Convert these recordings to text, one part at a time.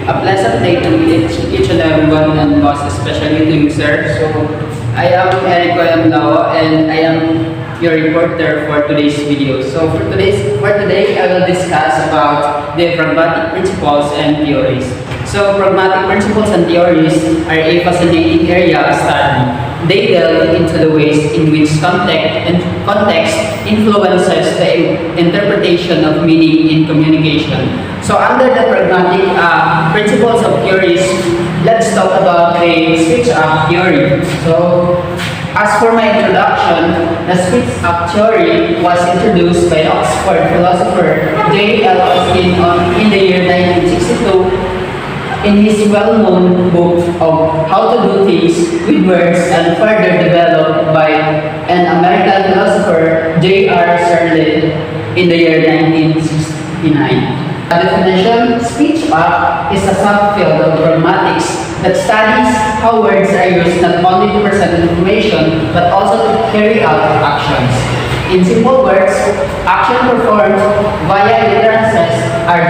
A pleasant day to each and everyone, and most especially to you, sir. So, I am Eric Coyamlao, and I am your reporter for today's video. So, for today, I will discuss about the pragmatic principles and theories. So, pragmatic principles and theories are a fascinating area of study. They delve into the ways in which context influences the interpretation of meaning in communication. So under the pragmatic principles of theories, let's talk about the switch-up theory. So as for my introduction, the switch-up theory was introduced by Oxford philosopher J.L. Austin in the year 1962 in his well-known book of How to Do Things with Words, and further developed by an American philosopher J.R. Searle in the year 1969. The definition, speech up is a subfield of pragmatics that studies how words are used not only to present information but also to carry out actions. In simple words, action performed via utterances are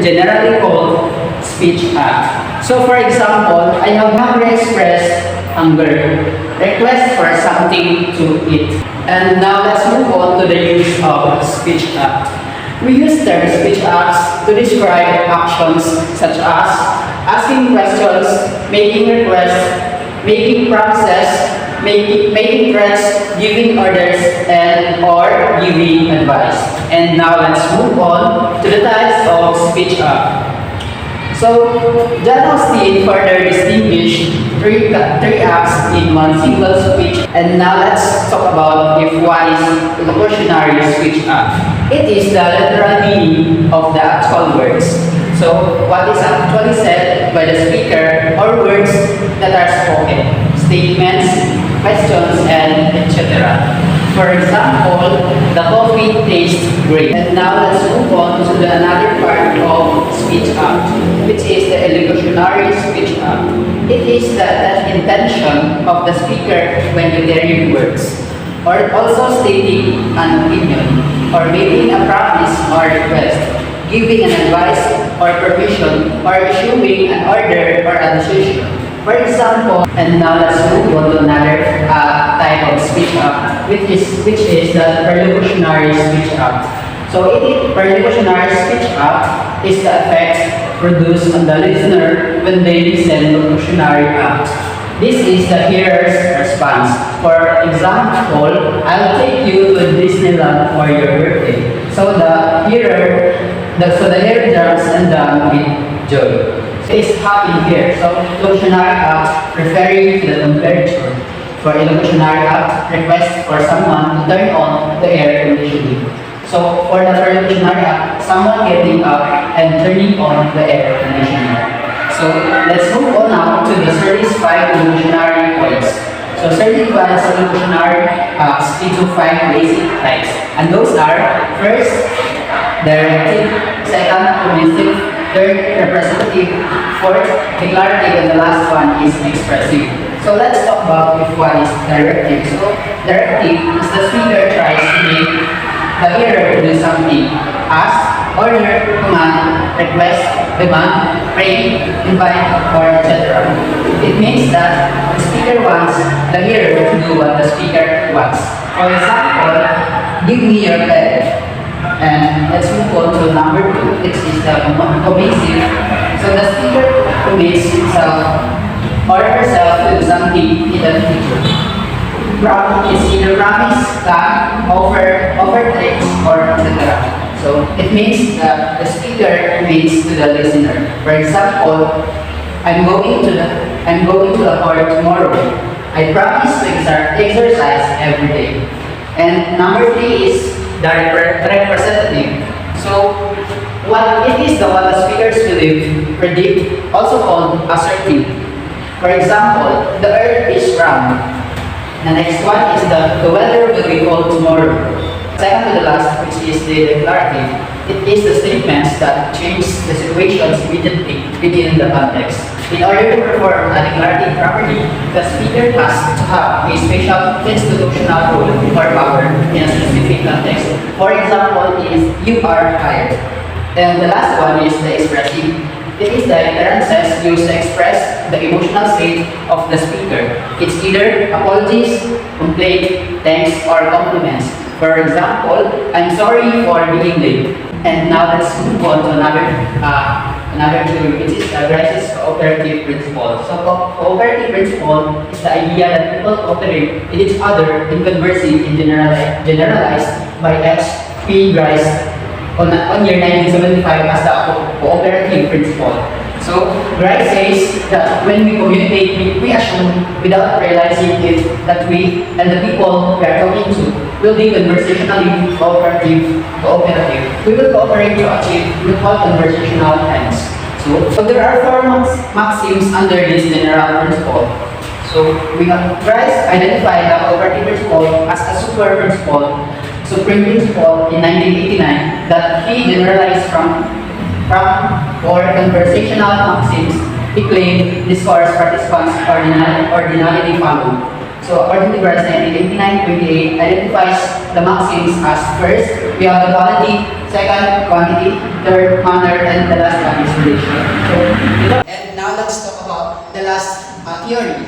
generally called speech act. So for example, I have hungry expressed hunger, request for something to eat. And now let's move on to the use of speech act. We use term speech acts to describe actions such as asking questions, making requests, making promises, making threats, giving orders, and or giving advice. And now let's move on to the types of speech act. So, John Austin further distinguished three acts in one single speech. And now let's talk about if what is locutionary speech act. It is the literal meaning of the actual words. So, what is actually said by the speaker or words that are spoken, statements, questions, and etc. For example, the coffee tastes great. And now let's move on to another part of speech act, which is the illusionary speech act. It is the intention of the speaker when uttering words, or also stating an opinion, or making a promise or request, giving an advice or permission, or issuing an order or a decision. For example, and now let's move on to another type of speech act, which is the perlocutionary speech act. So perlocutionary speech act is the effect produced on the listener when they listen to locutionary act. This is the hearer's response. For example, I'll take you to Disneyland for your birthday. So the hearer jumps and down with joy. Is happy here. So locutionary act referring to the temperature. For a locutionary act, request for someone to turn on the air conditioning. So for the locutionary act, someone getting up and turning on the air conditioner. So let's move on now to the series 5 locutionary points. So series 1 is locutionary acts into 5 basic types. And those are first, directive, second, communicative, third, representative, fourth, declarative, and the last one is expressive. So let's talk about if one is directive. So directive is the speaker tries to make the hearer to do something. Ask, order, command, request, demand, pray, invite, or etc. It means that the speaker wants the hearer to do what the speaker wants. For example, give me your pen. And let's move on to number 2, which is the commissive. So the speaker commits himself or herself to do something in the future. Is either promise, plan, offer tricks, or etc. So it means that the speaker commits to the listener. For example, I'm going to the court tomorrow. I promise to exercise every day. And number 3 is the representative. So, what the speakers believe, predict, also called assertive. For example, the earth is round. The next one is the weather will be cold tomorrow. Second to the last, which is the declarative. It is the statements that change the situations immediately within the context. In order to perform a declarative properly, the speaker has to have a special institutional role or power in a specific context. For example, is you are hired. And the last one is the expressive. It is the utterances used to express the emotional state of the speaker. It's either apologies, complaint, thanks, or compliments. For example, I'm sorry for being late. And now let's move on to another theory, which is the Grice's cooperative principle. So cooperative principle is the idea that people cooperate with each other in conversing and generalized by H.P. Grice on year 1975 as the cooperative principle. So Grice says that when we communicate, we assume without realizing it that we and the people we are talking to will be conversationally cooperative. We will cooperate to achieve mutual conversational ends. So there are four maxims under this general principle. So we have Grice identified the cooperative principle as a supreme principle in 1989 that he generalized from four conversational maxims. He claimed discourse participants ordinarily follow. So according to Grice 1989-28 identifies the maxims as first, we have the quality, second, quantity, third, manner, and the last one is relation. And now let's talk about the last theory,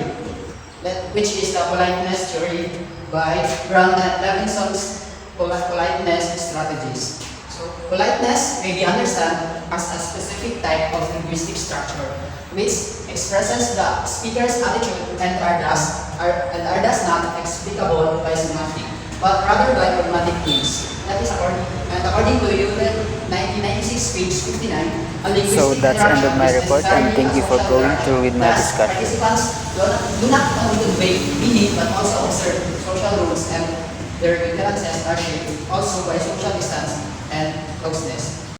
which is the politeness theory by Brown and Levinson's politeness strategies. So politeness may be understood as a specific type of linguistic structure which expresses the speaker's attitude and are thus not explicable by semantic, but rather by pragmatic means. That is according to Euler 1996, page 59. A linguistic So that's the end of my interaction is report, and necessarily thank a you for social going interaction. through with my Thus, discussion. participants do not only convey meaning but also observe social rules, and their utterances are shaped also by social distance and closeness.